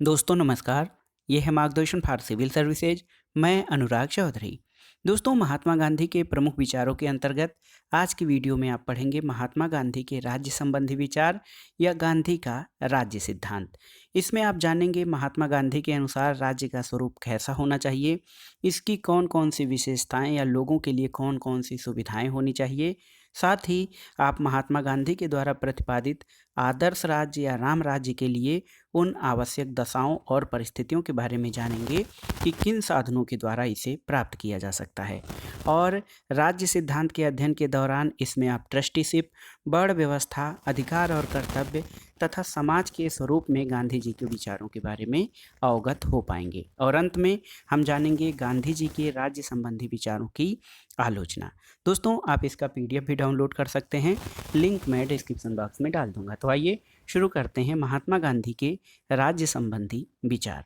दोस्तों नमस्कार। ये है मार्गदर्शन फॉर सिविल सर्विसेज। मैं अनुराग चौधरी। दोस्तों, महात्मा गांधी के प्रमुख विचारों के अंतर्गत आज की वीडियो में आप पढ़ेंगे महात्मा गांधी के राज्य संबंधी विचार या गांधी का राज्य सिद्धांत। इसमें आप जानेंगे महात्मा गांधी के अनुसार राज्य का स्वरूप कैसा होना चाहिए, इसकी कौन कौन सी विशेषताएं या लोगों के लिए कौन कौन सी सुविधाएं होनी चाहिए। साथ ही आप महात्मा गांधी के द्वारा प्रतिपादित आदर्श राज्य या राम राज्य के लिए उन आवश्यक दशाओं और परिस्थितियों के बारे में जानेंगे कि किन साधनों के द्वारा इसे प्राप्त किया जा सकता है। और राज्य सिद्धांत के अध्ययन के दौरान इसमें आप ट्रस्टीशिप, बड़ व्यवस्था, अधिकार और कर्तव्य तथा समाज के स्वरूप में गांधी जी के विचारों के बारे में अवगत हो पाएंगे। और अंत में हम जानेंगे गांधी जी के राज्य संबंधी विचारों की आलोचना। दोस्तों, आप इसका पीडीएफ भी डाउनलोड कर सकते हैं, लिंक मैं डिस्क्रिप्शन बॉक्स में डाल दूंगा। तो आइए शुरू करते हैं महात्मा गांधी के राज्य संबंधी विचार।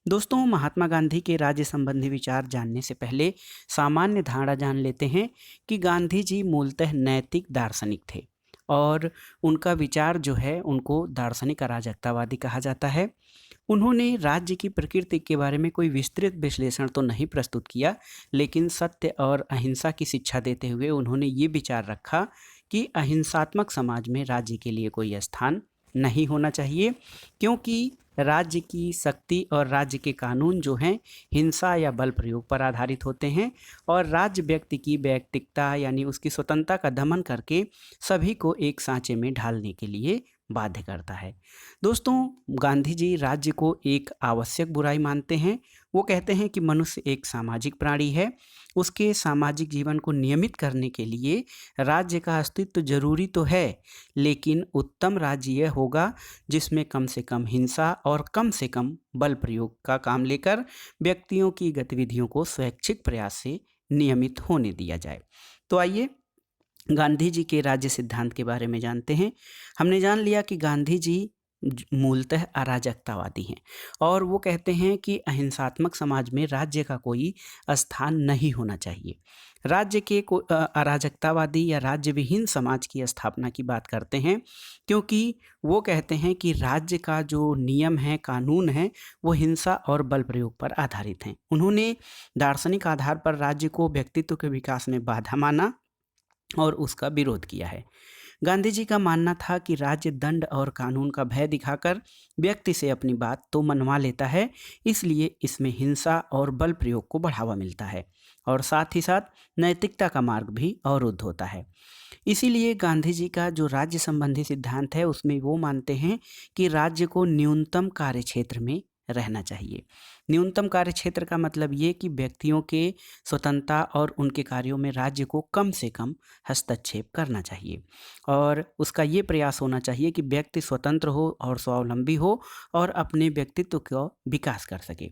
दोस्तों, महात्मा गांधी के राज्य संबंधी विचार जानने से पहले सामान्य धारणा जान लेते हैं कि गांधी जी मूलतः नैतिक दार्शनिक थे और उनका विचार जो है उनको दार्शनिक अराजकतावादी कहा जाता है। उन्होंने राज्य की प्रकृति के बारे में कोई विस्तृत विश्लेषण तो नहीं प्रस्तुत किया, लेकिन सत्य और अहिंसा की शिक्षा देते हुए उन्होंने ये विचार रखा कि अहिंसात्मक समाज में राज्य के लिए कोई स्थान नहीं होना चाहिए, क्योंकि राज्य की शक्ति और राज्य के कानून जो हैं हिंसा या बल प्रयोग पर आधारित होते हैं और राज्य व्यक्ति की व्यक्तिगता यानी उसकी स्वतंत्रता का दमन करके सभी को एक सांचे में ढालने के लिए बाध्य करता है। दोस्तों, गांधी जी राज्य को एक आवश्यक बुराई मानते हैं। वो कहते हैं कि मनुष्य एक सामाजिक प्राणी है, उसके सामाजिक जीवन को नियमित करने के लिए राज्य का अस्तित्व जरूरी तो है, लेकिन उत्तम राज्य यह होगा जिसमें कम से कम हिंसा और कम से कम बल प्रयोग का काम लेकर व्यक्तियों की गतिविधियों को स्वैच्छिक प्रयास से नियमित होने दिया जाए। तो आइए गांधी जी के राज्य सिद्धांत के बारे में जानते हैं। हमने जान लिया कि गांधी जी मूलतः अराजकतावादी हैं और वो कहते हैं कि अहिंसात्मक समाज में राज्य का कोई स्थान नहीं होना चाहिए। राज्य के अराजकतावादी या राज्य विहीन समाज की स्थापना की बात करते हैं, क्योंकि वो कहते हैं कि राज्य का जो नियम है, कानून है, वो हिंसा और बल प्रयोग पर आधारित हैं। उन्होंने दार्शनिक आधार पर राज्य को व्यक्तित्व के विकास में बाधा माना और उसका विरोध किया है। गांधी जी का मानना था कि राज्य दंड और कानून का भय दिखाकर व्यक्ति से अपनी बात तो मनवा लेता है, इसलिए इसमें हिंसा और बल प्रयोग को बढ़ावा मिलता है और साथ ही साथ नैतिकता का मार्ग भी अवरुद्ध होता है। इसीलिए गांधी जी का जो राज्य संबंधी सिद्धांत है उसमें वो मानते हैं कि राज्य को न्यूनतम कार्यक्षेत्र में रहना चाहिए। न्यूनतम कार्यक्षेत्र का मतलब ये कि व्यक्तियों के स्वतंत्रता और उनके कार्यों में राज्य को कम से कम हस्तक्षेप करना चाहिए और उसका ये प्रयास होना चाहिए कि व्यक्ति स्वतंत्र हो और स्वावलंबी हो और अपने व्यक्तित्व का विकास कर सके।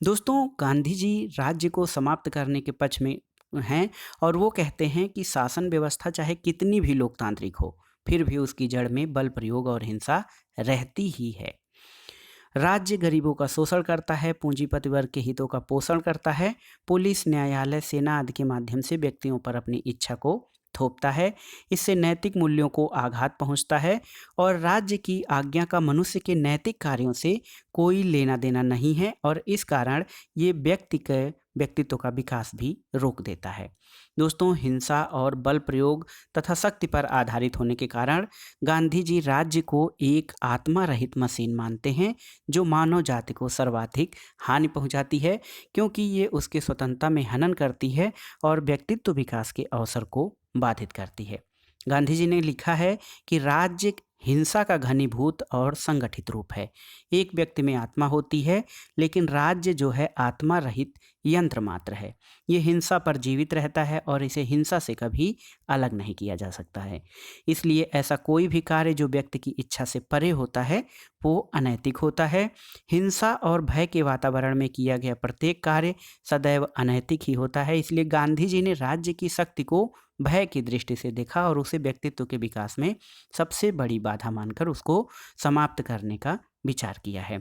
दोस्तों, गांधी जी राज्य को समाप्त करने के पक्ष में हैं और वो कहते हैं कि शासन व्यवस्था चाहे कितनी भी लोकतांत्रिक हो, फिर भी उसकी जड़ में बल प्रयोग और हिंसा रहती ही है। राज्य गरीबों का शोषण करता है, पूंजीपति वर्ग के हितों का पोषण करता है, पुलिस, न्यायालय, सेना आदि के माध्यम से व्यक्तियों पर अपनी इच्छा को थोपता है। इससे नैतिक मूल्यों को आघात पहुंचता है और राज्य की आज्ञा का मनुष्य के नैतिक कार्यों से कोई लेना देना नहीं है और इस कारण ये व्यक्ति के व्यक्तित्व का विकास भी रोक देता है। दोस्तों, हिंसा और बल प्रयोग तथा शक्ति पर आधारित होने के कारण गांधी जी राज्य को एक आत्मा रहित मशीन मानते हैं जो मानव जाति को सर्वाधिक हानि पहुंचाती है, क्योंकि ये उसके स्वतंत्रता में हनन करती है और व्यक्तित्व विकास के अवसर को बाधित करती है। गांधी जी ने लिखा है कि राज्य हिंसा का घनीभूत और संगठित रूप है। एक व्यक्ति में आत्मा होती है, लेकिन राज्य जो है आत्मा रहित यंत्र मात्र है। ये हिंसा पर जीवित रहता है और इसे हिंसा से कभी अलग नहीं किया जा सकता है। इसलिए ऐसा कोई भी कार्य जो व्यक्ति की इच्छा से परे होता है वो अनैतिक होता है। हिंसा और भय के वातावरण में किया गया प्रत्येक कार्य सदैव अनैतिक ही होता है। इसलिए गांधी जी ने राज्य की शक्ति को भय की दृष्टि से देखा और उसे व्यक्तित्व के विकास में सबसे बड़ी बाधा मानकर उसको समाप्त करने का विचार किया है।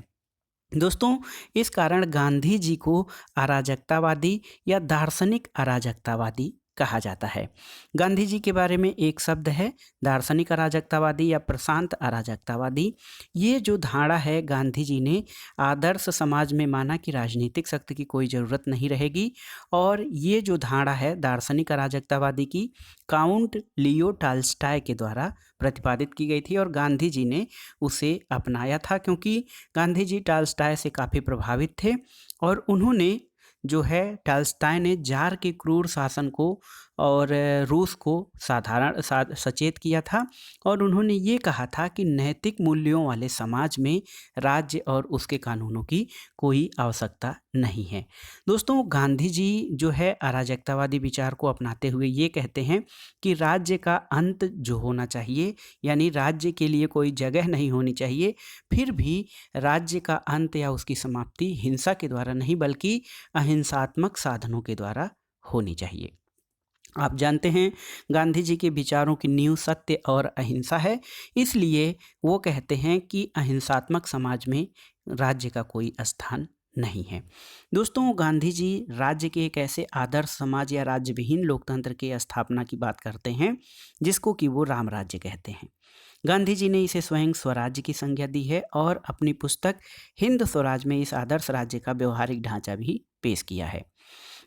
दोस्तों, इस कारण गांधी जी को अराजकतावादी या दार्शनिक अराजकतावादी कहा जाता है। गांधी जी के बारे में एक शब्द है दार्शनिक अराजकतावादी या प्रशांत अराजकतावादी। ये जो धारणा है, गांधी जी ने आदर्श समाज में माना कि राजनीतिक शक्ति की कोई ज़रूरत नहीं रहेगी, और ये जो धारणा है दार्शनिक अराजकतावादी की काउंट लियो टॉल्स्टॉय के द्वारा प्रतिपादित की गई थी और गांधी जी ने उसे अपनाया था, क्योंकि गांधी जी टॉल्स्टॉय से काफ़ी प्रभावित थे और उन्होंने जो है टॉल्स्टॉय ने जार के क्रूर शासन को और रूस को सचेत किया था, और उन्होंने ये कहा था कि नैतिक मूल्यों वाले समाज में राज्य और उसके कानूनों की कोई आवश्यकता नहीं है। दोस्तों, गांधी जी जो है अराजकतावादी विचार को अपनाते हुए ये कहते हैं कि राज्य का अंत जो होना चाहिए, यानी राज्य के लिए कोई जगह नहीं होनी चाहिए, फिर भी राज्य का अंत या उसकी समाप्ति हिंसा के द्वारा नहीं बल्कि अहिंसात्मक साधनों के द्वारा होनी चाहिए। आप जानते हैं गांधी जी के विचारों की नींव सत्य और अहिंसा है, इसलिए वो कहते हैं कि अहिंसात्मक समाज में राज्य का कोई स्थान नहीं है। दोस्तों, गांधी जी राज्य के एक ऐसे आदर्श समाज या राज्य विहीन लोकतंत्र की स्थापना की बात करते हैं जिसको कि वो राम राज्य कहते हैं। गांधी जी ने इसे स्वयं स्वराज्य की संज्ञा दी है और अपनी पुस्तक हिंद स्वराज में इस आदर्श राज्य का व्यवहारिक ढांचा भी पेश किया है।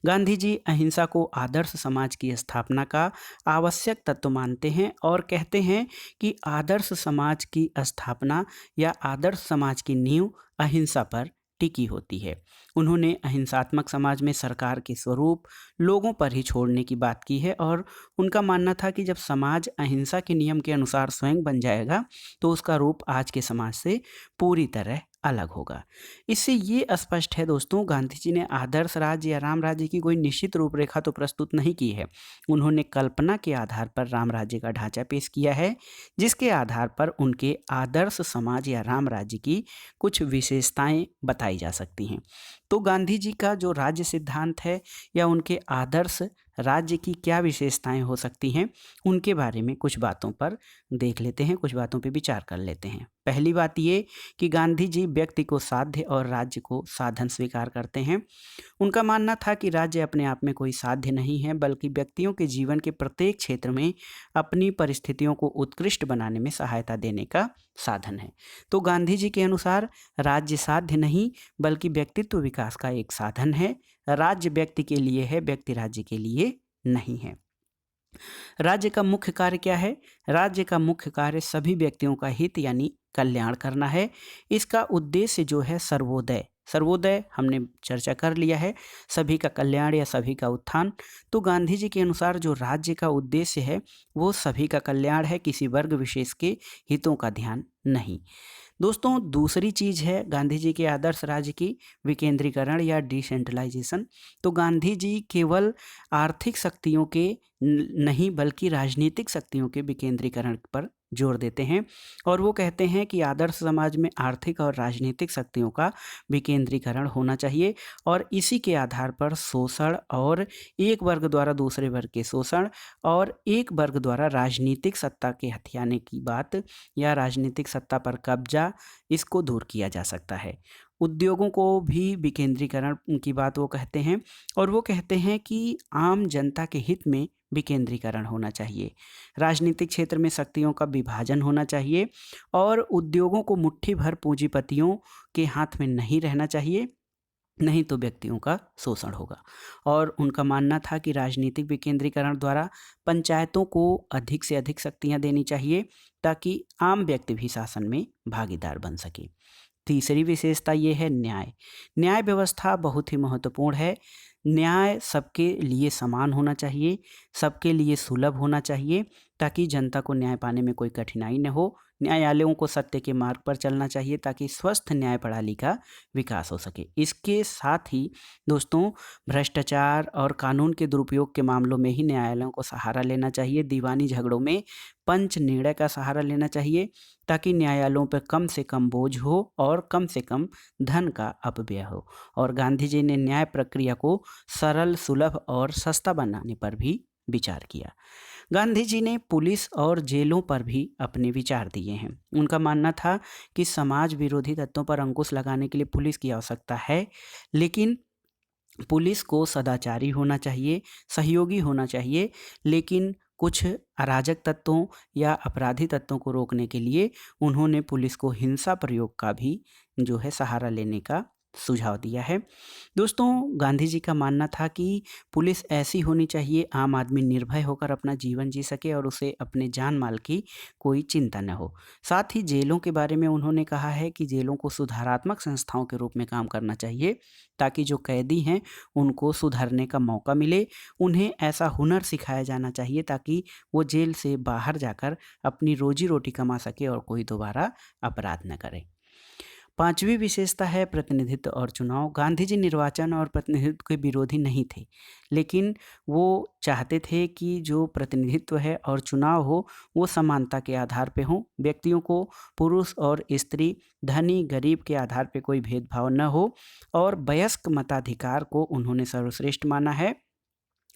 गांधी जी अहिंसा को आदर्श समाज की स्थापना का आवश्यक तत्व मानते हैं और कहते हैं कि आदर्श समाज की स्थापना या आदर्श समाज की नींव अहिंसा पर टिकी होती है। उन्होंने अहिंसात्मक समाज में सरकार के स्वरूप लोगों पर ही छोड़ने की बात की है और उनका मानना था कि जब समाज अहिंसा के नियम के अनुसार स्वयं बन जाएगा तो उसका रूप आज के समाज से पूरी तरह अलग होगा। इससे ये स्पष्ट है दोस्तों, गांधी जी ने आदर्श राज्य या राम राज्य की कोई निश्चित रूपरेखा तो प्रस्तुत नहीं की है। उन्होंने कल्पना के आधार पर राम राज्य का ढांचा पेश किया है, जिसके आधार पर उनके आदर्श समाज या राम राज्य की कुछ विशेषताएं बताई जा सकती हैं। तो गांधी जी का जो राज्य सिद्धांत है या उनके आदर्श राज्य की क्या विशेषताएं हो सकती हैं, उनके बारे में कुछ बातों पर देख लेते हैं, कुछ बातों पर विचार कर लेते हैं। पहली बात ये कि गांधी जी व्यक्ति को साध्य और राज्य को साधन स्वीकार करते हैं। उनका मानना था कि राज्य अपने आप में कोई साध्य नहीं है, बल्कि व्यक्तियों के जीवन के प्रत्येक क्षेत्र में अपनी परिस्थितियों को उत्कृष्ट बनाने में सहायता देने का साधन है। तो गांधी जी के अनुसार राज्य साध्य नहीं बल्कि व्यक्तित्व विकास का एक साधन है। राज्य व्यक्ति के लिए है, व्यक्ति राज्य के लिए नहीं है। राज्य का मुख्य कार्य क्या है? राज्य का मुख्य कार्य सभी व्यक्तियों का हित यानी कल्याण करना है। इसका उद्देश्य जो है सर्वोदय, सर्वोदय हमने चर्चा कर लिया है, सभी का कल्याण या सभी का उत्थान। तो गांधी जी के अनुसार जो राज्य का उद्देश्य है वो सभी का कल्याण है, किसी वर्ग विशेष के हितों का ध्यान नहीं। दोस्तों, दूसरी चीज़ है गांधी जी के आदर्श राज्य की विकेंद्रीकरण या डिसेंट्रलाइजेशन। तो गांधी जी केवल आर्थिक शक्तियों के नहीं बल्कि राजनीतिक शक्तियों के विकेंद्रीकरण पर जोर देते हैं और वो कहते हैं कि आदर्श समाज में आर्थिक और राजनीतिक शक्तियों का विकेंद्रीकरण होना चाहिए और इसी के आधार पर शोषण और एक वर्ग द्वारा दूसरे वर्ग के शोषण और एक वर्ग द्वारा राजनीतिक सत्ता के हथियाने की बात या राजनीतिक सत्ता पर कब्जा, इसको दूर किया जा सकता है। उद्योगों को भी विकेंद्रीकरण की बात वो कहते हैं और वो कहते हैं कि आम जनता के हित में विकेंद्रीकरण होना चाहिए, राजनीतिक क्षेत्र में शक्तियों का विभाजन होना चाहिए और उद्योगों को मुट्ठी भर पूंजीपतियों के हाथ में नहीं रहना चाहिए, नहीं तो व्यक्तियों का शोषण होगा। और उनका मानना था कि राजनीतिक विकेंद्रीकरण द्वारा पंचायतों को अधिक से अधिक शक्तियां देनी चाहिए ताकि आम व्यक्ति भी शासन में भागीदार बन सके। तीसरी विशेषता ये है न्याय। न्याय व्यवस्था बहुत ही महत्वपूर्ण है। न्याय सबके लिए समान होना चाहिए, सबके लिए सुलभ होना चाहिए ताकि जनता को न्याय पाने में कोई कठिनाई न हो। न्यायालयों को सत्य के मार्ग पर चलना चाहिए ताकि स्वस्थ न्याय प्रणाली का विकास हो सके। इसके साथ ही दोस्तों, भ्रष्टाचार और कानून के दुरुपयोग के मामलों में ही न्यायालयों को सहारा लेना चाहिए। दीवानी झगड़ों में पंच निर्णय का सहारा लेना चाहिए ताकि न्यायालयों पर कम से कम बोझ हो और कम से कम धन का अपव्यय हो। और गांधी जी ने न्याय प्रक्रिया को सरल, सुलभ और सस्ता बनाने पर भी विचार किया। गांधी जी ने पुलिस और जेलों पर भी अपने विचार दिए हैं। उनका मानना था कि समाज विरोधी तत्वों पर अंकुश लगाने के लिए पुलिस की आवश्यकता है, लेकिन पुलिस को सदाचारी होना चाहिए, सहयोगी होना चाहिए, लेकिन कुछ अराजक तत्वों या अपराधी तत्वों को रोकने के लिए उन्होंने पुलिस को हिंसा प्रयोग का भी जो है सहारा लेने का सुझाव दिया है। दोस्तों, गांधी जी का मानना था कि पुलिस ऐसी होनी चाहिए आम आदमी निर्भय होकर अपना जीवन जी सके और उसे अपने जान माल की कोई चिंता न हो। साथ ही जेलों के बारे में उन्होंने कहा है कि जेलों को सुधारात्मक संस्थाओं के रूप में काम करना चाहिए, ताकि जो कैदी हैं उनको सुधरने का मौका मिले। उन्हें ऐसा हुनर सिखाया जाना चाहिए ताकि वो जेल से बाहर जाकर अपनी रोजी रोटी कमा सके और कोई दोबारा अपराध न करे। पांचवी विशेषता है प्रतिनिधित्व और चुनाव। गांधी जी निर्वाचन और प्रतिनिधित्व के विरोधी नहीं थे, लेकिन वो चाहते थे कि जो प्रतिनिधित्व है और चुनाव हो वो समानता के आधार पे हो। व्यक्तियों को पुरुष और स्त्री, धनी गरीब के आधार पे कोई भेदभाव न हो, और वयस्क मताधिकार को उन्होंने सर्वश्रेष्ठ माना है।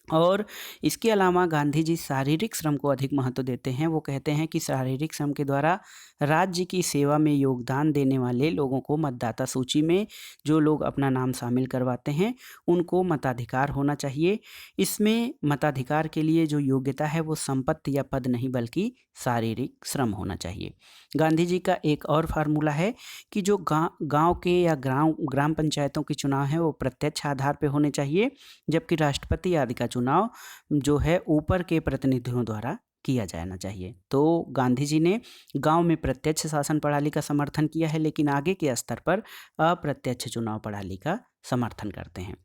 और इसके अलावा गांधी जी शारीरिक श्रम को अधिक महत्व देते हैं। वो कहते हैं कि शारीरिक श्रम के द्वारा राज्य की सेवा में योगदान देने वाले लोगों को मतदाता सूची में जो लोग अपना नाम शामिल करवाते हैं उनको मताधिकार होना चाहिए। इसमें मताधिकार के लिए जो योग्यता है वो संपत्ति या पद नहीं बल्कि शारीरिक श्रम होना चाहिए। गांधी जी का एक और फार्मूला है कि जो गांव के या ग्राम पंचायतों के चुनाव हैं वो प्रत्यक्ष आधार पर होने चाहिए, जबकि राष्ट्रपति आदि का चुनाव जो है ऊपर के प्रतिनिधियों द्वारा किया जाना चाहिए। तो गांधी जी ने गांव में प्रत्यक्ष शासन प्रणाली का समर्थन किया है, लेकिन आगे के स्तर पर अप्रत्यक्ष चुनाव प्रणाली का समर्थन करते हैं।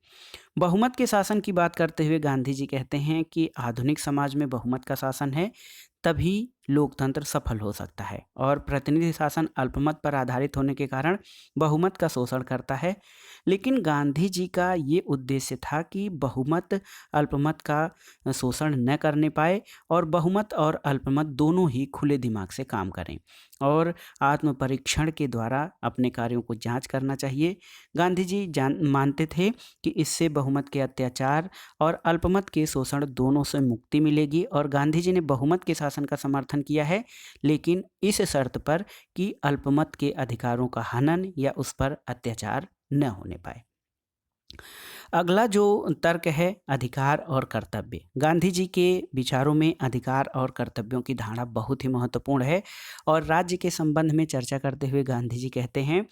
बहुमत के शासन की बात करते हुए गांधी जी कहते हैं कि आधुनिक समाज में बहुमत का शासन है, तभी लोकतंत्र सफल हो सकता है, और प्रतिनिधि शासन अल्पमत पर आधारित होने के कारण बहुमत का शोषण करता है। लेकिन गांधी जी का ये उद्देश्य था कि बहुमत अल्पमत का शोषण न करने पाए और बहुमत और अल्पमत दोनों ही खुले दिमाग से काम करें और आत्म परीक्षण के द्वारा अपने कार्यों को जांच करना चाहिए। गांधी जी मानते थे कि इससे बहुमत के अत्याचार और अल्पमत के शोषण दोनों से मुक्ति मिलेगी, और गांधी जी ने बहुमत के शासन का समर्थन किया है, लेकिन इस शर्त पर कि अल्पमत के अधिकारों का हनन या उस पर अत्याचार न होने पाए। अगला जो तर्क है अधिकार और कर्तव्य। गांधी जी के विचारों में अधिकार और कर्तव्यों की धारणा बहुत ही महत्वपूर्ण है, और राज्य के संबंध में चर्चा करते हुए गांधी जी कहते हैं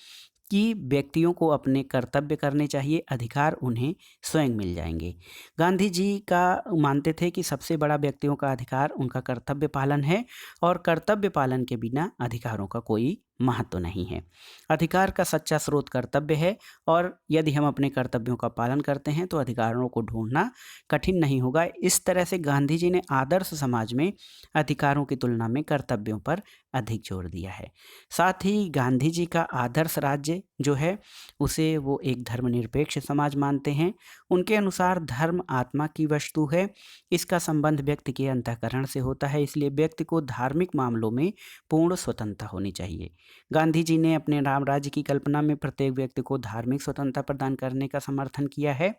कि व्यक्तियों को अपने कर्तव्य करने चाहिए, अधिकार उन्हें स्वयं मिल जाएंगे। गांधी जी का मानते थे कि सबसे बड़ा व्यक्तियों का अधिकार उनका कर्तव्य पालन है, और कर्तव्य पालन के बिना अधिकारों का कोई महत्व नहीं है। अधिकार का सच्चा स्रोत कर्तव्य है, और यदि हम अपने कर्तव्यों का पालन करते हैं तो अधिकारों को ढूंढना कठिन नहीं होगा। इस तरह से गांधी जी ने आदर्श समाज में अधिकारों की तुलना में कर्तव्यों पर अधिक जोर दिया है। साथ ही गांधी जी का आदर्श राज्य जो है उसे वो एक धर्मनिरपेक्ष समाज मानते हैं। उनके अनुसार धर्म आत्मा की वस्तु है, इसका संबंध व्यक्ति के अंतःकरण से होता है, इसलिए व्यक्ति को धार्मिक मामलों में पूर्ण स्वतंत्रता होनी चाहिए। गांधी जी ने अपने राम राज्य की कल्पना में प्रत्येक व्यक्ति को धार्मिक स्वतंत्रता प्रदान करने का समर्थन किया है,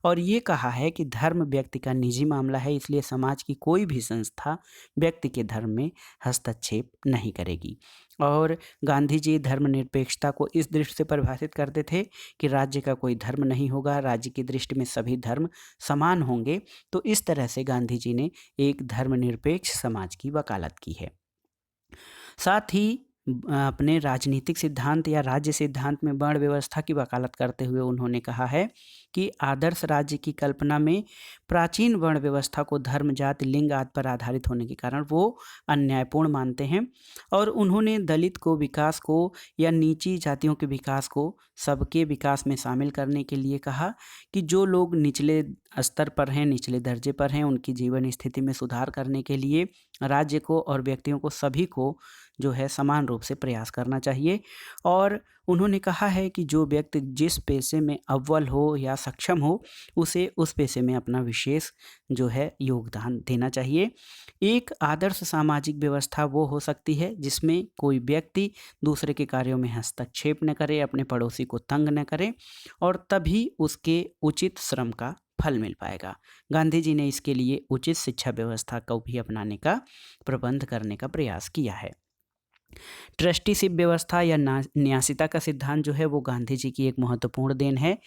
और ये कहा है कि धर्म व्यक्ति का निजी मामला है, इसलिए समाज की कोई भी संस्था व्यक्ति के धर्म में हस्तक्षेप नहीं करेगी। और गांधी जी धर्मनिरपेक्षता को इस दृष्टि से परिभाषित करते थे कि राज्य का कोई धर्म नहीं होगा, राज्य की दृष्टि में सभी धर्म समान होंगे। तो इस तरह से गांधी जी ने एक धर्मनिरपेक्ष समाज की वकालत की है। साथ ही अपने राजनीतिक सिद्धांत या राज्य सिद्धांत में वर्ण व्यवस्था की वकालत करते हुए उन्होंने कहा है कि आदर्श राज्य की कल्पना में प्राचीन वर्ण व्यवस्था को धर्म, जाति, लिंग आदि पर आधारित होने के कारण वो अन्यायपूर्ण मानते हैं, और उन्होंने दलित को विकास को या नीची जातियों के विकास को सबके विकास में शामिल करने के लिए कहा कि जो लोग निचले स्तर पर हैं, निचले दर्जे पर हैं, उनकी जीवन स्थिति में सुधार करने के लिए राज्य को और व्यक्तियों को सभी को जो है समान रूप से प्रयास करना चाहिए। और उन्होंने कहा है कि जो व्यक्ति जिस पेशे में अव्वल हो या सक्षम हो उसे उस पेशे में अपना विशेष जो है योगदान देना चाहिए। एक आदर्श सामाजिक व्यवस्था वो हो सकती है जिसमें कोई व्यक्ति दूसरे के कार्यों में हस्तक्षेप न करे, अपने पड़ोसी को तंग न करे, और तभी उसके उचित श्रम का फल मिल पाएगा। गांधी जी ने इसके लिए उचित शिक्षा व्यवस्था को भी अपनाने का प्रबंध करने का प्रयास किया है। ट्रस्टीशिप व्यवस्था या न्यासिता का सिद्धांत जो है वो गांधी जी की एक महत्वपूर्ण देन है।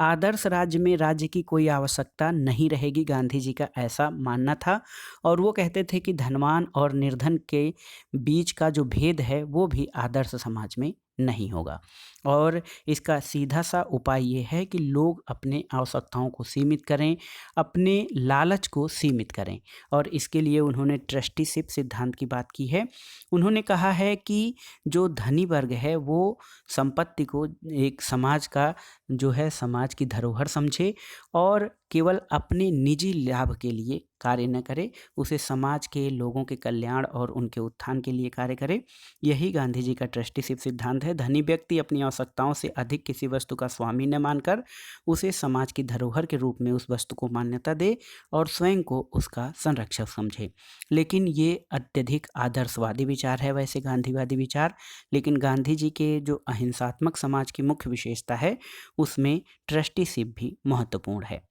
आदर्श राज्य में राज्य की कोई आवश्यकता नहीं रहेगी, गांधी जी का ऐसा मानना था। और वो कहते थे कि धनवान और निर्धन के बीच का जो भेद है वो भी आदर्श समाज में नहीं होगा। और इसका सीधा सा उपाय ये है कि लोग अपने आवश्यकताओं को सीमित करें, अपने लालच को सीमित करें। और इसके लिए उन्होंने ट्रस्टीशिप सिद्धांत की बात की है। उन्होंने कहा है कि जो धनी वर्ग है वो संपत्ति को एक समाज का जो है समाज की धरोहर समझे और केवल अपने निजी लाभ के लिए कार्य न करे, उसे समाज के लोगों के कल्याण और उनके उत्थान के लिए कार्य करे। यही गांधी जी का ट्रस्टीशिप सिद्धांत है। धनी व्यक्ति अपनी आवश्यकताओं से अधिक किसी वस्तु का स्वामी न मानकर उसे समाज की धरोहर के रूप में उस वस्तु को मान्यता दे और स्वयं को उसका संरक्षक समझे। लेकिन ये अत्यधिक आदर्शवादी विचार है वैसे गांधीवादी विचार, लेकिन गांधी जी के जो अहिंसात्मक समाज की मुख्य विशेषता है उसमें ट्रस्टीशिप भी महत्वपूर्ण है।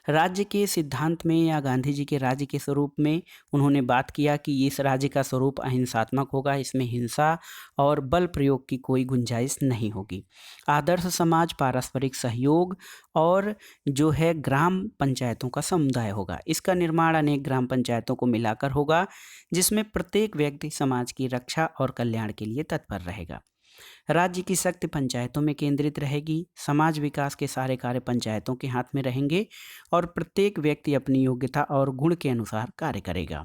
राज्य के सिद्धांत में या गांधी जी के राज्य के स्वरूप में उन्होंने बात किया कि इस राज्य का स्वरूप अहिंसात्मक होगा, इसमें हिंसा और बल प्रयोग की कोई गुंजाइश नहीं होगी। आदर्श समाज पारस्परिक सहयोग और जो है ग्राम पंचायतों का समुदाय होगा। इसका निर्माण अनेक ग्राम पंचायतों को मिलाकर होगा, जिसमें प्रत्येक व्यक्ति समाज की रक्षा और कल्याण के लिए तत्पर रहेगा। राज्य की शक्ति पंचायतों में केंद्रित रहेगी। समाज विकास के सारे कार्य पंचायतों के हाथ में रहेंगे और प्रत्येक व्यक्ति अपनी योग्यता और गुण के अनुसार कार्य करेगा।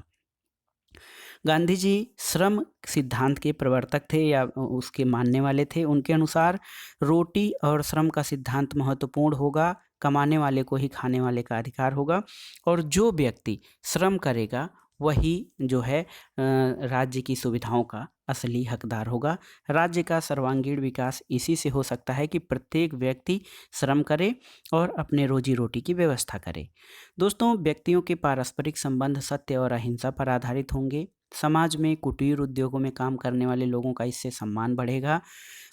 गांधी जी श्रम सिद्धांत के प्रवर्तक थे या उसके मानने वाले थे। उनके अनुसार रोटी और श्रम का सिद्धांत महत्वपूर्ण होगा। कमाने वाले को ही खाने वाले का अधिकार होगा और जो व्यक्ति श्रम करेगा वही जो है राज्य की सुविधाओं का असली हकदार होगा। राज्य का सर्वांगीण विकास इसी से हो सकता है कि प्रत्येक व्यक्ति श्रम करे और अपने रोजी रोटी की व्यवस्था करे। दोस्तों, व्यक्तियों के पारस्परिक संबंध सत्य और अहिंसा पर आधारित होंगे। समाज में कुटीर उद्योगों में काम करने वाले लोगों का इससे सम्मान बढ़ेगा।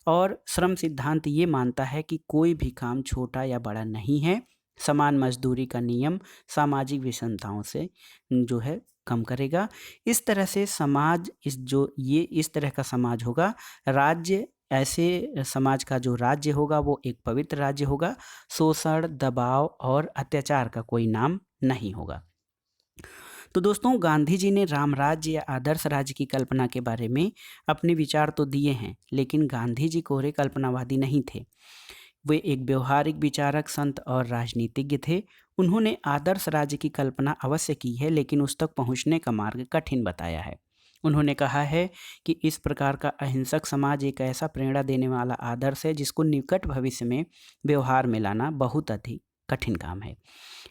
और श्रम सिद्धांत ये मानता है कि कोई भी काम छोटा या बड़ा नहीं है। समान मजदूरी का नियम सामाजिक विषमताओं से जो है कम करेगा। इस तरह से समाज इस तरह का समाज होगा। राज्य ऐसे समाज का जो राज्य होगा वो एक पवित्र राज्य होगा। शोषण, दबाव और अत्याचार का कोई नाम नहीं होगा। तो दोस्तों, गांधी जी ने राम राज्य या आदर्श राज्य की कल्पना के बारे में अपने विचार तो दिए हैं, लेकिन गांधी जी कोरे कल्पनावादी नहीं थे। वे एक व्यवहारिक विचारक, संत और राजनीतिज्ञ थे। उन्होंने आदर्श राज्य की कल्पना अवश्य की है, लेकिन उस तक पहुंचने का मार्ग कठिन बताया है। उन्होंने कहा है कि इस प्रकार का अहिंसक समाज एक ऐसा प्रेरणा देने वाला आदर्श है जिसको निकट भविष्य में व्यवहार में लाना बहुत अधिक कठिन काम है।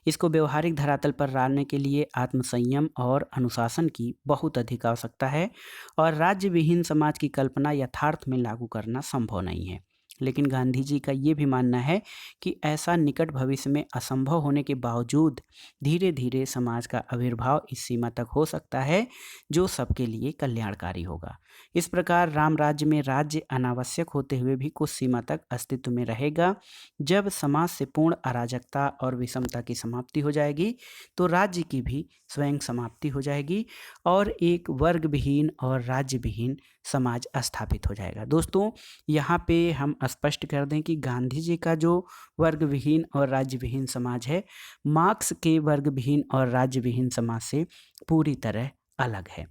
इसको व्यवहारिक धरातल पर लाने के लिए आत्मसंयम और अनुशासन की बहुत अधिक आवश्यकता है और राज्य विहीन समाज की कल्पना यथार्थ में लागू करना संभव नहीं है। लेकिन गांधी जी का ये भी मानना है कि ऐसा निकट भविष्य में असंभव होने के बावजूद धीरे धीरे समाज का आविर्भाव इस सीमा तक हो सकता है जो सबके लिए कल्याणकारी होगा। इस प्रकार राम राज्य में राज्य अनावश्यक होते हुए भी कुछ सीमा तक अस्तित्व में रहेगा। जब समाज से पूर्ण अराजकता और विषमता की समाप्ति हो जाएगी तो राज्य की भी स्वयं समाप्ति हो जाएगी और एक वर्ग विहीन और राज्य विहीन समाज स्थापित हो जाएगा। दोस्तों, यहाँ पे हम स्पष्ट कर दें कि गांधी जी का जो वर्ग विहीन और राज्य विहीन समाज है, मार्क्स के वर्ग विहीन और राज्य विहीन समाज से पूरी तरह अलग है।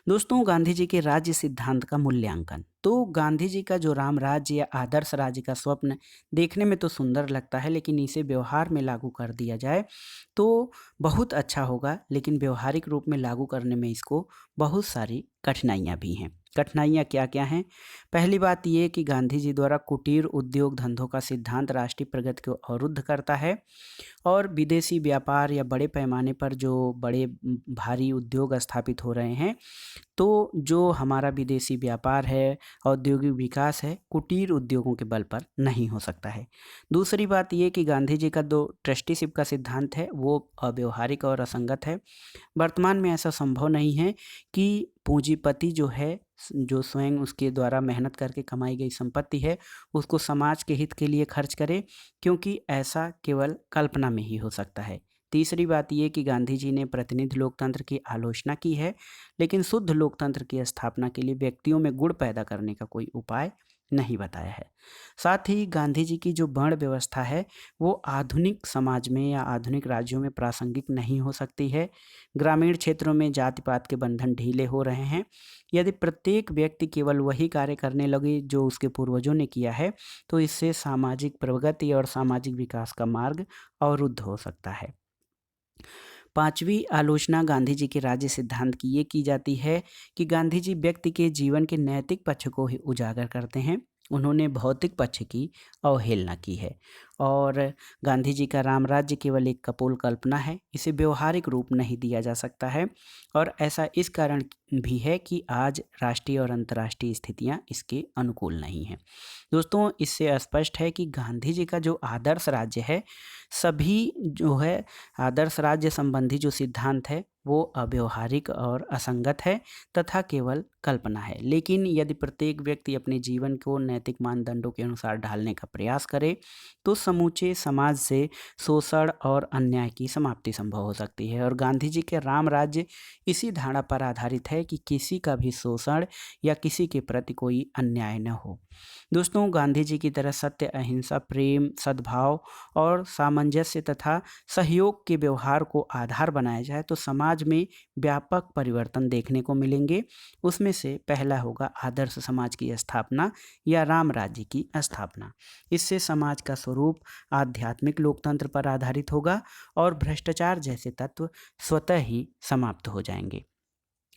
दोस्तों, गांधी जी के राज्य सिद्धांत का मूल्यांकन। तो गांधी जी का जो राम राज्य या आदर्श राज्य का स्वप्न देखने में तो सुंदर लगता है, लेकिन इसे व्यवहार में लागू कर दिया जाए तो बहुत अच्छा होगा। लेकिन व्यवहारिक रूप में लागू करने में इसको बहुत सारी कठिनाइयाँ भी हैं। कठिनाइयाँ क्या क्या हैं? पहली बात ये कि गांधी जी द्वारा कुटीर उद्योग धंधों का सिद्धांत राष्ट्रीय प्रगति को अवरुद्ध करता है और विदेशी व्यापार या बड़े पैमाने पर जो बड़े भारी उद्योग स्थापित हो रहे हैं, तो जो हमारा विदेशी व्यापार है, औद्योगिक विकास है, कुटीर उद्योगों के बल पर नहीं हो सकता है। दूसरी बात ये कि गांधी जी का जो ट्रस्टीशिप का सिद्धांत है वो अव्यवहारिक और असंगत है। वर्तमान में ऐसा संभव नहीं है कि पूंजीपति जो है, जो स्वयं उसके द्वारा मेहनत करके कमाई गई संपत्ति है, उसको समाज के हित के लिए खर्च करे, क्योंकि ऐसा केवल कल्पना में ही हो सकता है। तीसरी बात ये कि गांधी जी ने प्रतिनिधि लोकतंत्र की आलोचना की है, लेकिन शुद्ध लोकतंत्र की स्थापना के लिए व्यक्तियों में गुण पैदा करने का कोई उपाय नहीं बताया है। साथ ही गांधी जी की जो वर्ण व्यवस्था है वो आधुनिक समाज में या आधुनिक राज्यों में प्रासंगिक नहीं हो सकती है। ग्रामीण क्षेत्रों में जाति पात के बंधन ढीले हो रहे हैं। यदि प्रत्येक व्यक्ति केवल वही कार्य करने लगे जो उसके पूर्वजों ने किया है, तो इससे सामाजिक प्रगति और सामाजिक विकास का मार्ग अवरुद्ध हो सकता है। पांचवी आलोचना गांधी जी के राज्य सिद्धांत की ये की जाती है कि गांधी जी व्यक्ति के जीवन के नैतिक पक्ष को ही उजागर करते हैं। उन्होंने भौतिक पक्ष की अवहेलना की है और गांधी जी का राम राज्य केवल एक कपोल कल्पना है, इसे व्यवहारिक रूप नहीं दिया जा सकता है और ऐसा इस कारण भी है कि आज राष्ट्रीय और अंतर्राष्ट्रीय स्थितियां इसके अनुकूल नहीं हैं। दोस्तों, इससे स्पष्ट है कि गांधी जी का जो आदर्श राज्य है, सभी जो है आदर्श राज्य संबंधी जो सिद्धांत है वो अव्यवहारिक और असंगत है तथा केवल कल्पना है। लेकिन यदि प्रत्येक व्यक्ति अपने जीवन को नैतिक मानदंडों के अनुसार ढालने का प्रयास करे तो समूचे समाज से शोषण और अन्याय की समाप्ति संभव हो सकती है। और गांधी जी के राम राज्य इसी धारणा पर आधारित है कि किसी का भी शोषण या किसी के प्रति कोई अन्याय न हो। दोस्तों, गांधी जी की तरह सत्य, अहिंसा, प्रेम, सद्भाव और सामंजस्य तथा सहयोग के व्यवहार को आधार बनाया जाए तो समाज में व्यापक परिवर्तन देखने को मिलेंगे। उसमें से पहला होगा आदर्श समाज की स्थापना या राम राज्य की स्थापना। इससे समाज का स्वरूप आध्यात्मिक लोकतंत्र पर आधारित होगा और भ्रष्टाचार जैसे तत्व स्वतः ही समाप्त हो जाएंगे।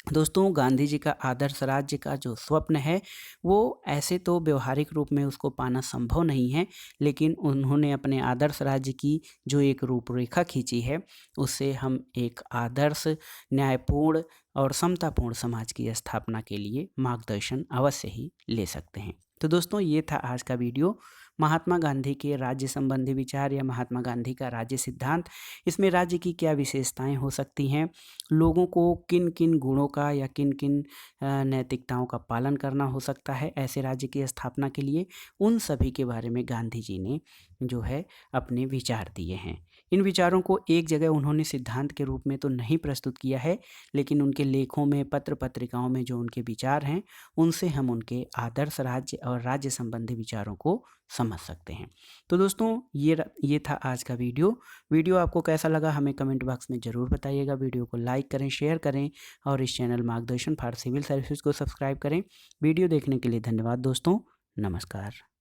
दोस्तों, गांधी जी का आदर्श राज्य का जो स्वप्न है वो ऐसे तो व्यवहारिक रूप में उसको पाना संभव नहीं है, लेकिन उन्होंने अपने आदर्श राज्य की जो एक रूपरेखा खींची है उससे हम एक आदर्श, न्यायपूर्ण और समतापूर्ण समाज की स्थापना के लिए मार्गदर्शन अवश्य ही ले सकते हैं। तो दोस्तों, ये था आज का वीडियो, महात्मा गांधी के राज्य संबंधी विचार या महात्मा गांधी का राज्य सिद्धांत। इसमें राज्य की क्या विशेषताएं हो सकती हैं, लोगों को किन किन गुणों का या किन किन नैतिकताओं का पालन करना हो सकता है ऐसे राज्य की स्थापना के लिए, उन सभी के बारे में गांधी जी ने जो है अपने विचार दिए हैं। इन विचारों को एक जगह उन्होंने सिद्धांत के रूप में तो नहीं प्रस्तुत किया है, लेकिन उनके लेखों में, पत्र पत्रिकाओं में जो उनके विचार हैं उनसे हम उनके आदर्श राज्य और राज्य संबंधी विचारों को समझ सकते हैं। तो दोस्तों, ये था आज का वीडियो आपको कैसा लगा हमें कमेंट बॉक्स में ज़रूर बताइएगा। वीडियो को लाइक करें, शेयर करें और इस चैनल मार्गदर्शन फॉर सिविल सर्विसेज को सब्सक्राइब करें। वीडियो देखने के लिए धन्यवाद दोस्तों। नमस्कार।